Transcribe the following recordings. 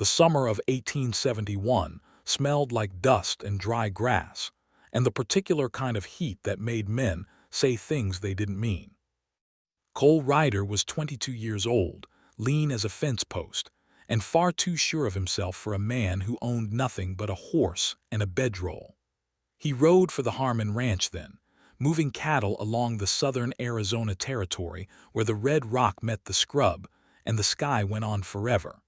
The summer of 1871 smelled like dust and dry grass, and the particular kind of heat that made men say things they didn't mean. Cole Ryder was 22 years old, lean as a fence post, and far too sure of himself for a man who owned nothing but a horse and a bedroll. He rode for the Harmon Ranch then, moving cattle along the southern Arizona territory where the red rock met the scrub and the sky went on forever.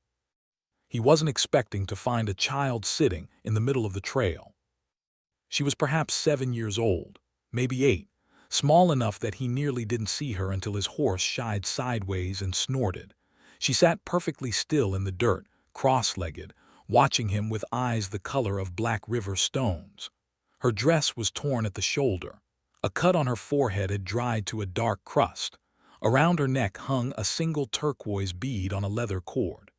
He wasn't expecting to find a child sitting in the middle of the trail. She was perhaps 7 years old, maybe 8, small enough that he nearly didn't see her until his horse shied sideways and snorted. She sat perfectly still in the dirt, cross-legged, watching him with eyes the color of Black River stones. Her dress was torn at the shoulder. A cut on her forehead had dried to a dark crust. Around her neck hung a single turquoise bead on a leather cord.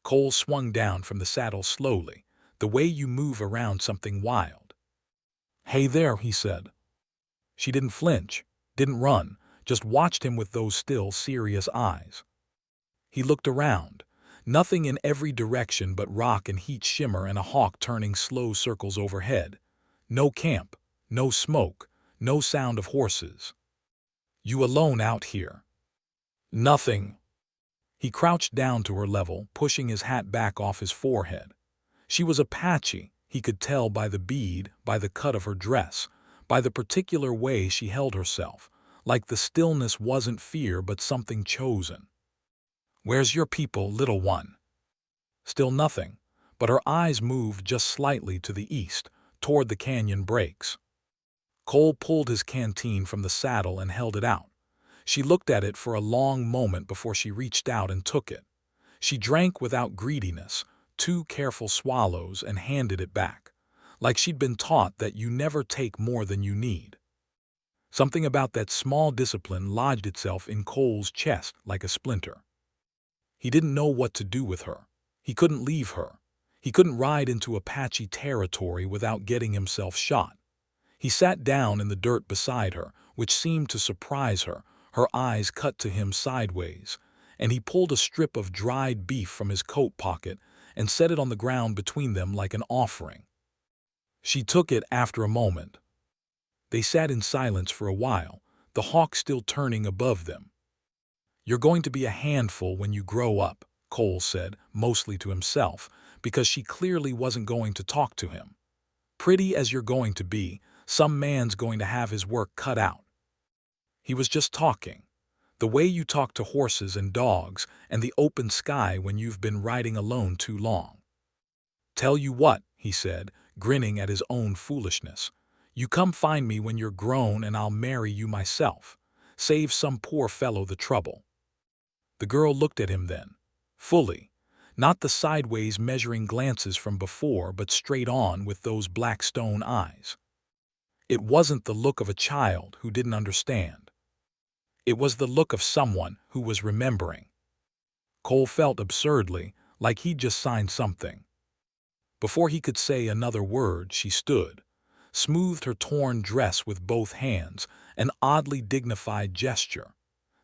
Cole swung down from the saddle slowly, the way you move around something wild. "Hey there," he said. She didn't flinch, didn't run, just watched him with those still, serious eyes. He looked around. Nothing in every direction but rock and heat shimmer and a hawk turning slow circles overhead. No camp, no smoke, no sound of horses. "You alone out here?" "Nothing." He crouched down to her level, pushing his hat back off his forehead. She was Apache, he could tell by the bead, by the cut of her dress, by the particular way she held herself, like the stillness wasn't fear but something chosen. "Where's your people, little one?" Still nothing, but her eyes moved just slightly to the east, toward the canyon breaks. Cole pulled his canteen from the saddle and held it out. She looked at it for a long moment before she reached out and took it. She drank without greediness, 2 careful swallows, and handed it back, like she'd been taught that you never take more than you need. Something about that small discipline lodged itself in Cole's chest like a splinter. He didn't know what to do with her. He couldn't leave her. He couldn't ride into Apache territory without getting himself shot. He sat down in the dirt beside her, which seemed to surprise her, her eyes cut to him sideways, and he pulled a strip of dried beef from his coat pocket and set it on the ground between them like an offering. She took it after a moment. They sat in silence for a while, the hawk still turning above them. "You're going to be a handful when you grow up," Cole said, mostly to himself, because she clearly wasn't going to talk to him. "Pretty as you're going to be, some man's going to have his work cut out." He was just talking, the way you talk to horses and dogs and the open sky when you've been riding alone too long. "Tell you what," he said, grinning at his own foolishness. "You come find me when you're grown and I'll marry you myself. Save some poor fellow the trouble." The girl looked at him then, fully, not the sideways measuring glances from before but straight on with those black stone eyes. It wasn't the look of a child who didn't understand. It was the look of someone who was remembering. Cole felt absurdly like he'd just signed something. Before he could say another word, she stood, smoothed her torn dress with both hands, an oddly dignified gesture.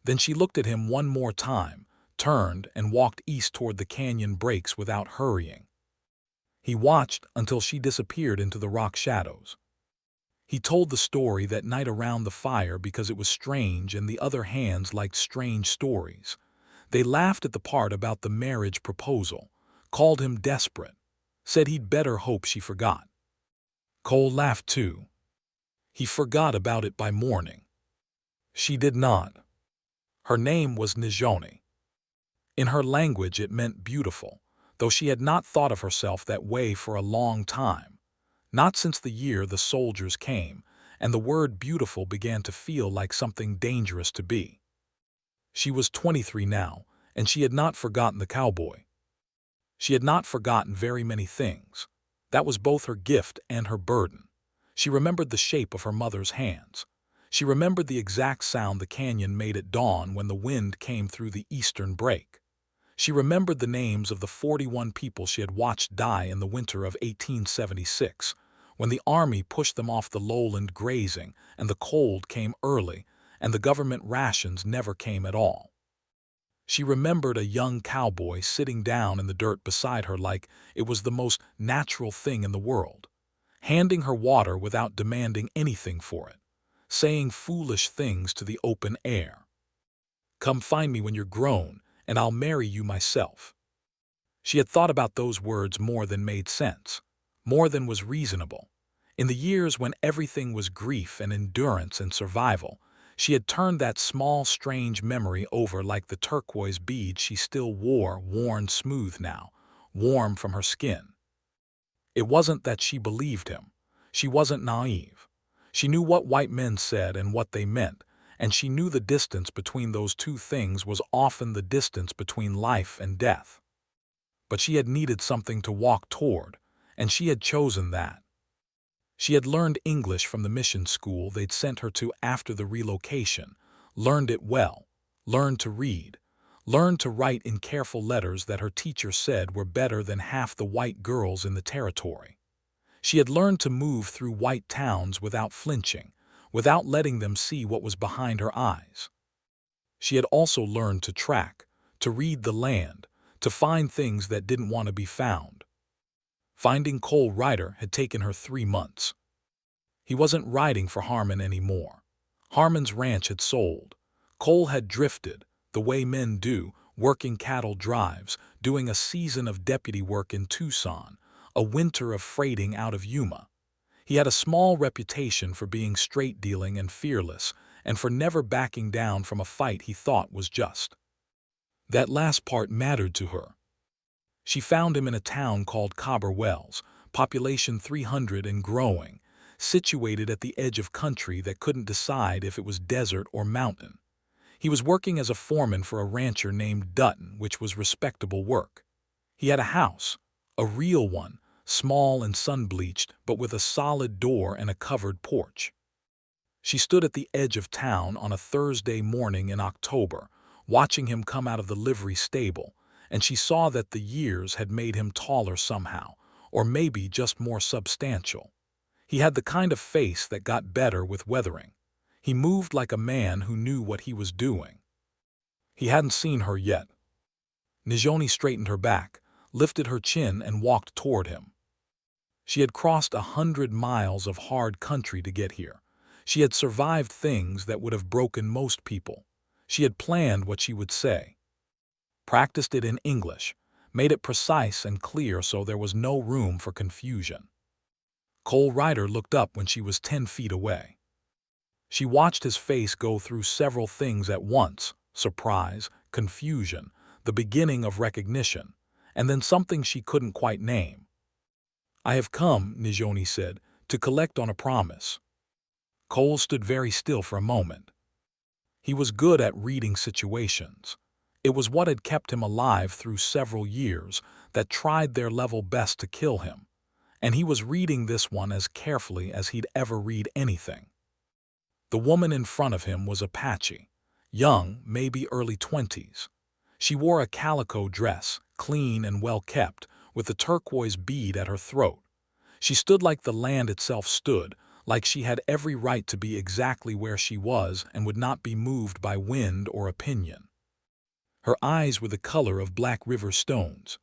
Then she looked at him one more time, turned, and walked east toward the canyon breaks without hurrying. He watched until she disappeared into the rock shadows. He told the story that night around the fire because it was strange and the other hands liked strange stories. They laughed at the part about the marriage proposal, called him desperate, said he'd better hope she forgot. Cole laughed too. He forgot about it by morning. She did not. Her name was Nijoni. In her language it meant beautiful, though she had not thought of herself that way for a long time. Not since the year the soldiers came, and the word beautiful began to feel like something dangerous to be. She was 23 now, and she had not forgotten the cowboy. She had not forgotten very many things. That was both her gift and her burden. She remembered the shape of her mother's hands. She remembered the exact sound the canyon made at dawn when the wind came through the eastern break. She remembered the names of the 41 people she had watched die in the winter of 1876, when the army pushed them off the lowland grazing and the cold came early and the government rations never came at all. She remembered a young cowboy sitting down in the dirt beside her like it was the most natural thing in the world, handing her water without demanding anything for it, saying foolish things to the open air. "Come find me when you're grown, and I'll marry you myself." She had thought about those words more than made sense, more than was reasonable. In the years when everything was grief and endurance and survival, she had turned that small, strange memory over like the turquoise bead she still wore, worn smooth now, warm from her skin. It wasn't that she believed him. She wasn't naive. She knew what white men said and what they meant, and she knew the distance between those two things was often the distance between life and death. But she had needed something to walk toward, and she had chosen that. She had learned English from the mission school they'd sent her to after the relocation, learned it well, learned to read, learned to write in careful letters that her teacher said were better than half the white girls in the territory. She had learned to move through white towns without flinching, without letting them see what was behind her eyes. She had also learned to track, to read the land, to find things that didn't want to be found. Finding Cole Ryder had taken her 3 months. He wasn't riding for Harmon anymore. Harmon's ranch had sold. Cole had drifted, the way men do, working cattle drives, doing a season of deputy work in Tucson, a winter of freighting out of Yuma. He had a small reputation for being straight-dealing and fearless, and for never backing down from a fight he thought was just. That last part mattered to her. She found him in a town called Cobber Wells, population 300 and growing, situated at the edge of country that couldn't decide if it was desert or mountain. He was working as a foreman for a rancher named Dutton, which was respectable work. He had a house, a real one, small and sun-bleached, but with a solid door and a covered porch. She stood at the edge of town on a Thursday morning in October, watching him come out of the livery stable, and she saw that the years had made him taller somehow, or maybe just more substantial. He had the kind of face that got better with weathering. He moved like a man who knew what he was doing. He hadn't seen her yet. Nijoni straightened her back, lifted her chin, and walked toward him. She had crossed 100 miles of hard country to get here. She had survived things that would have broken most people. She had planned what she would say, practiced it in English, made it precise and clear so there was no room for confusion. Cole Ryder looked up when she was 10 feet away. She watched his face go through several things at once: surprise, confusion, the beginning of recognition, and then something she couldn't quite name. "I have come," Nijoni said, "to collect on a promise." Cole stood very still for a moment. He was good at reading situations. It was what had kept him alive through several years that tried their level best to kill him, and he was reading this one as carefully as he'd ever read anything. The woman in front of him was Apache, young, maybe early 20s. She wore a calico dress, clean and well-kept, with a turquoise bead at her throat. She stood like the land itself stood, like she had every right to be exactly where she was and would not be moved by wind or opinion. Her eyes were the color of Black River stones.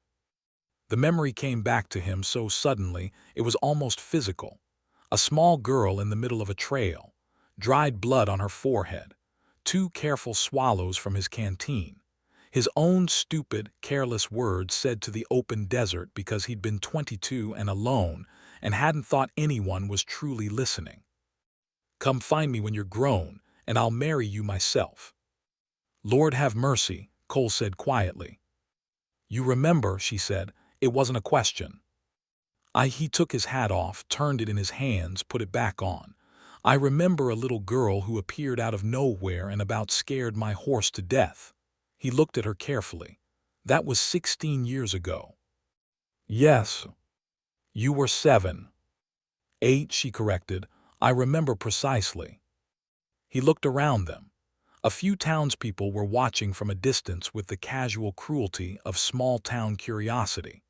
The memory came back to him so suddenly it was almost physical. A small girl in the middle of a trail, dried blood on her forehead, 2 careful swallows from his canteen. His own stupid, careless words said to the open desert because he'd been 22 and alone and hadn't thought anyone was truly listening. "Come find me when you're grown, and I'll marry you myself." "Lord have mercy," Cole said quietly. "You remember," she said, "it wasn't a question." He took his hat off, turned it in his hands, put it back on. "I remember a little girl who appeared out of nowhere and about scared my horse to death." He looked at her carefully. "That was 16 years ago." "Yes. You were 7. 8, she corrected. "I remember precisely." He looked around them. A few townspeople were watching from a distance with the casual cruelty of small-town curiosity.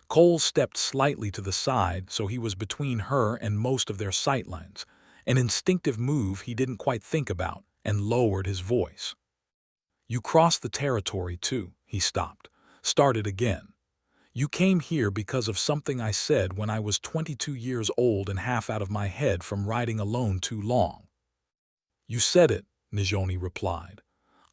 Cole stepped slightly to the side so he was between her and most of their sightlines, an instinctive move he didn't quite think about, and lowered his voice. You crossed the territory too, he stopped, started again. You came here because of something I said when I was 22 years old and half out of my head from riding alone too long. You said it, Nijoni replied.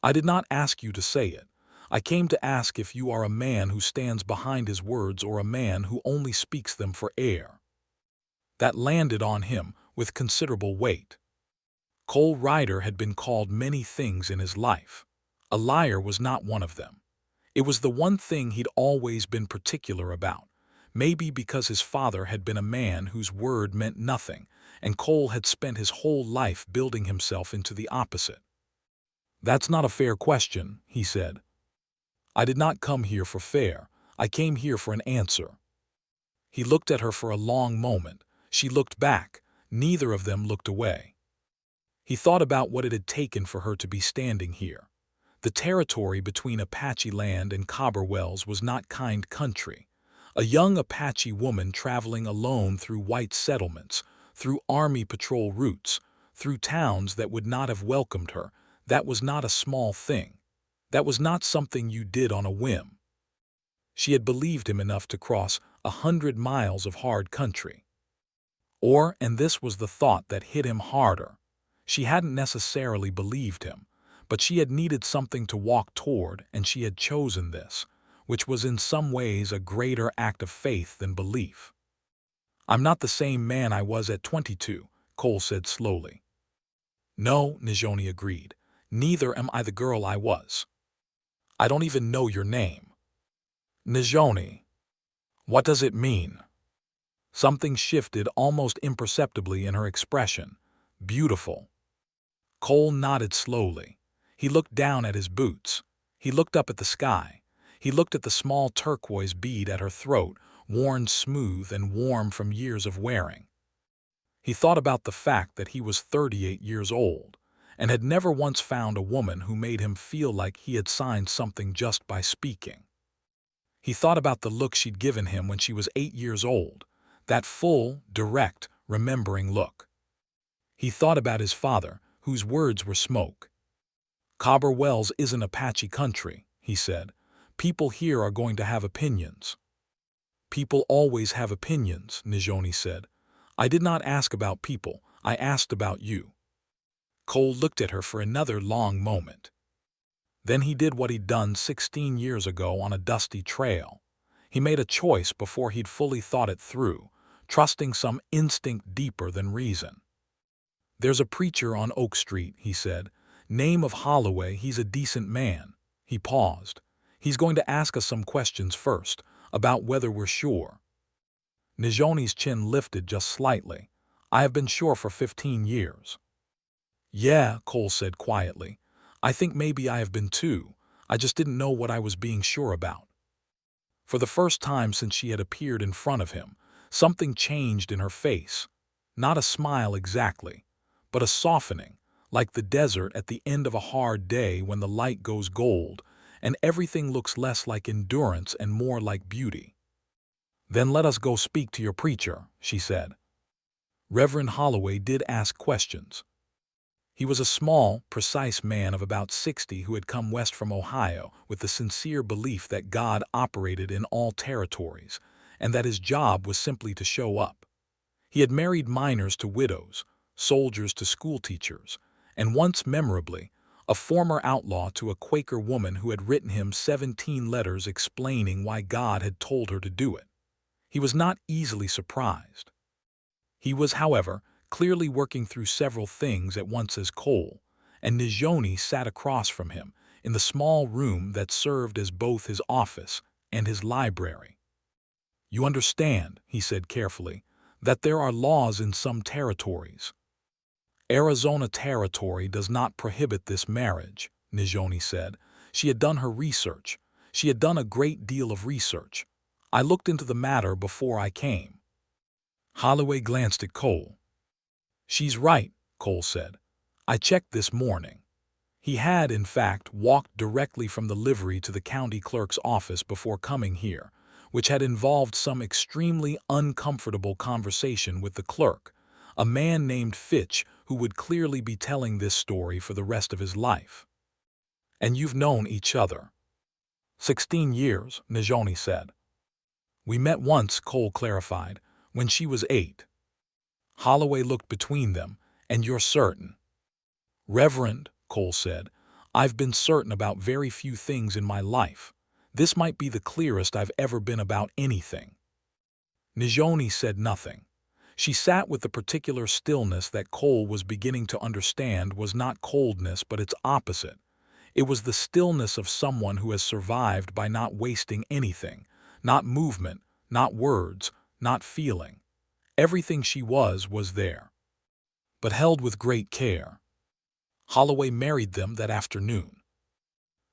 I did not ask you to say it. I came to ask if you are a man who stands behind his words or a man who only speaks them for air. That landed on him with considerable weight. Cole Ryder had been called many things in his life. A liar was not one of them. It was the one thing he'd always been particular about, maybe because his father had been a man whose word meant nothing, and Cole had spent his whole life building himself into the opposite. That's not a fair question, he said. I did not come here for fair. I came here for an answer. He looked at her for a long moment. She looked back. Neither of them looked away. He thought about what it had taken for her to be standing here. The territory between Apache land and Cowboy Wells was not kind country. A young Apache woman traveling alone through white settlements, through army patrol routes, through towns that would not have welcomed her, that was not a small thing. That was not something you did on a whim. She had believed him enough to cross 100 miles of hard country. And this was the thought that hit him harder. She hadn't necessarily believed him, but she had needed something to walk toward, and she had chosen this, which was in some ways a greater act of faith than belief. I'm not the same man I was at 22, Cole said slowly. No, Nijoni agreed. Neither am I the girl I was. I don't even know your name. Nijoni. What does it mean? Something shifted almost imperceptibly in her expression. Beautiful. Cole nodded slowly. He looked down at his boots. He looked up at the sky. He looked at the small turquoise bead at her throat, worn smooth and warm from years of wearing. He thought about the fact that he was 38 years old and had never once found a woman who made him feel like he had signed something just by speaking. He thought about the look she'd given him when she was 8 years old, that full, direct, remembering look. He thought about his father, whose words were smoke. Cowboy Wells isn't Apache country, he said. People here are going to have opinions. People always have opinions, Nijoni said. I did not ask about people, I asked about you. Cole looked at her for another long moment. Then he did what he'd done 16 years ago on a dusty trail. He made a choice before he'd fully thought it through, trusting some instinct deeper than reason. There's a preacher on Oak Street, he said. Name of Holloway, he's a decent man. He paused. He's going to ask us some questions first, about whether we're sure. Nijoni's chin lifted just slightly. I have been sure for 15 years. Yeah, Cole said quietly. I think maybe I have been too. I just didn't know what I was being sure about. For the first time since she had appeared in front of him, something changed in her face. Not a smile exactly, but a softening, like the desert at the end of a hard day when the light goes gold and everything looks less like endurance and more like beauty. Then let us go speak to your preacher, she said. Reverend Holloway did ask questions. He was a small, precise man of about 60 who had come west from Ohio with the sincere belief that God operated in all territories and that his job was simply to show up. He had married miners to widows, soldiers to schoolteachers, and once memorably, a former outlaw to a Quaker woman who had written him 17 letters explaining why God had told her to do it. He was not easily surprised. He was, however, clearly working through several things at once as Cole, and Nijoni sat across from him in the small room that served as both his office and his library. You understand, he said carefully, that there are laws in some territories. Arizona Territory does not prohibit this marriage, Nijoni said. She had done her research. She had done a great deal of research. I looked into the matter before I came. Holloway glanced at Cole. She's right, Cole said. I checked this morning. He had, in fact, walked directly from the livery to the county clerk's office before coming here, which had involved some extremely uncomfortable conversation with the clerk, a man named Fitch who would clearly be telling this story for the rest of his life. And you've known each other 16 years, Najoni said. We met once, Cole clarified, when she was 8. Holloway looked between them. And you're certain? Reverend, Cole said, I've been certain about very few things in my life. This might be the clearest I've ever been about anything. Najoni said nothing. She sat with the particular stillness that Cole was beginning to understand was not coldness but its opposite. It was the stillness of someone who has survived by not wasting anything, not movement, not words, not feeling. Everything she was there, but held with great care. Holloway married them that afternoon.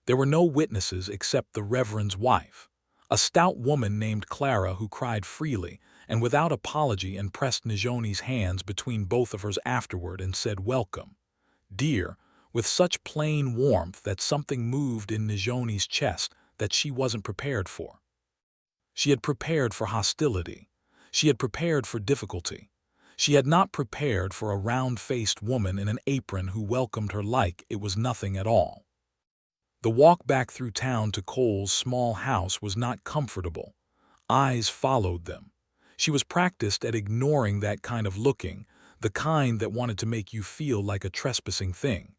There were no witnesses except the Reverend's wife, a stout woman named Clara who cried freely and without apology and pressed Najoni's hands between both of hers afterward and said, "Welcome, dear," with such plain warmth that something moved in Najoni's chest that she wasn't prepared for. She had prepared for hostility. She had prepared for difficulty. She had not prepared for a round-faced woman in an apron who welcomed her like it was nothing at all. The walk back through town to Cole's small house was not comfortable. Eyes followed them. She was practiced at ignoring that kind of looking, the kind that wanted to make you feel like a trespassing thing.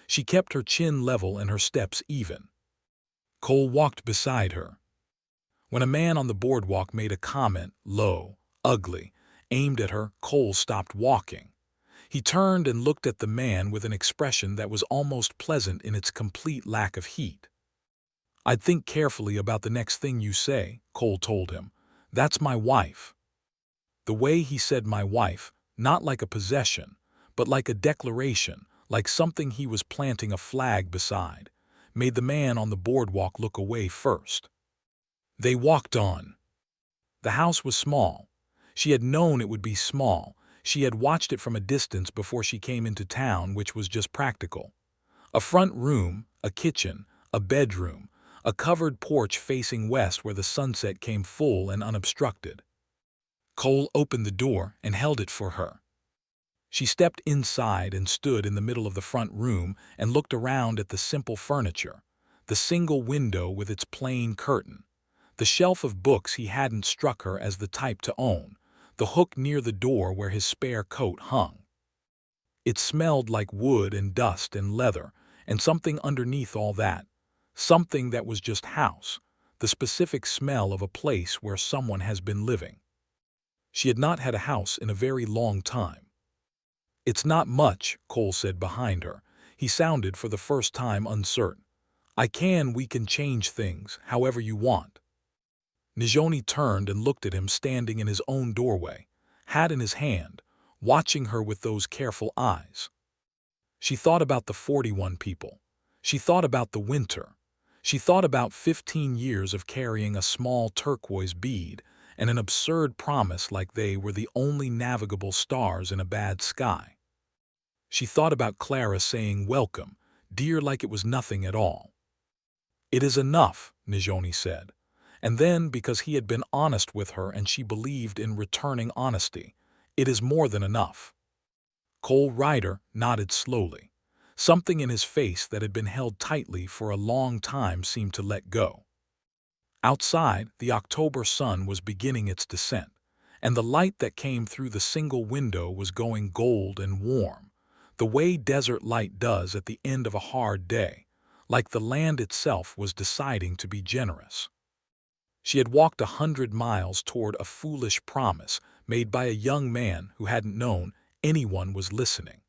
She kept her chin level and her steps even. Cole walked beside her. When a man on the boardwalk made a comment, low, ugly, aimed at her, Cole stopped walking. He turned and looked at the man with an expression that was almost pleasant in its complete lack of heat. "I'd think carefully about the next thing you say," Cole told him. "That's my wife." The way he said "my wife," not like a possession, but like a declaration, like something he was planting a flag beside, made the man on the boardwalk look away first. They walked on. The house was small. She had known it would be small. She had watched it from a distance before she came into town, which was just practical. A front room, a kitchen, a bedroom, a covered porch facing west where the sunset came full and unobstructed. Cole opened the door and held it for her. She stepped inside and stood in the middle of the front room and looked around at the simple furniture, the single window with its plain curtain, the shelf of books he hadn't struck her as the type to own, the hook near the door where his spare coat hung. It smelled like wood and dust and leather, and something underneath all that, something that was just house, the specific smell of a place where someone has been living. She had not had a house in a very long time. "It's not much," Cole said behind her. He sounded for the first time uncertain. We can change things however you want." Najoni turned and looked at him standing in his own doorway, hat in his hand, watching her with those careful eyes. She thought about the 41 people. She thought about the winter. She thought about 15 years of carrying a small turquoise bead and an absurd promise like they were the only navigable stars in a bad sky. She thought about Clara saying "welcome, dear," like it was nothing at all. "It is enough," Najoni said. And then, because he had been honest with her and she believed in returning honesty, "It is more than enough." Cole Ryder nodded slowly. Something in his face that had been held tightly for a long time seemed to let go. Outside, the October sun was beginning its descent, and the light that came through the single window was going gold and warm, the way desert light does at the end of a hard day, like the land itself was deciding to be generous. She had walked 100 miles toward a foolish promise made by a young man who hadn't known anyone was listening.